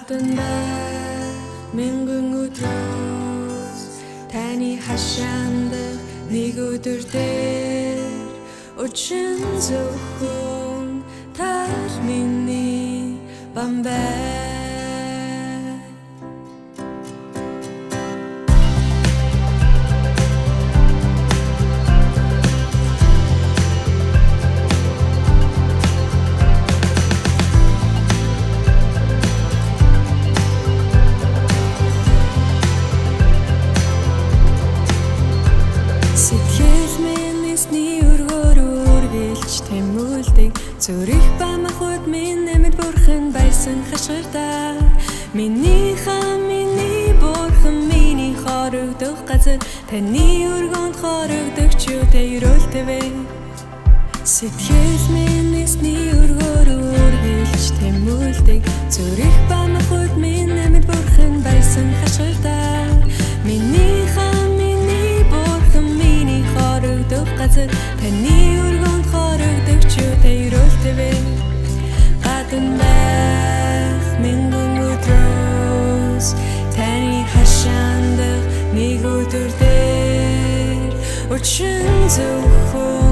гадна байх мянган өдрөөс таны хашаандах нэг өдөр дээр өчн зөвхөн тал миний бамбай. Зүрх бамахуд минь нэмэд бурхан байсан хашгирдаа миний бурхан миний хорогдох газар таны өргөнд хорогдогч юу тэрөлтэвэ сэтгэл минь эсний өргөөр үргэлж тэмүүлдэг зүрх бамахуд минь нэмэд бурхан байсан хашгирдаа миний бурхан миний хорогдох газар таны өргөнд хорогдогч юу тэрөлтэвэ гадна байх мянган өдрөөс таны хашаандах нэг өдөр дээр өчн зөвхөн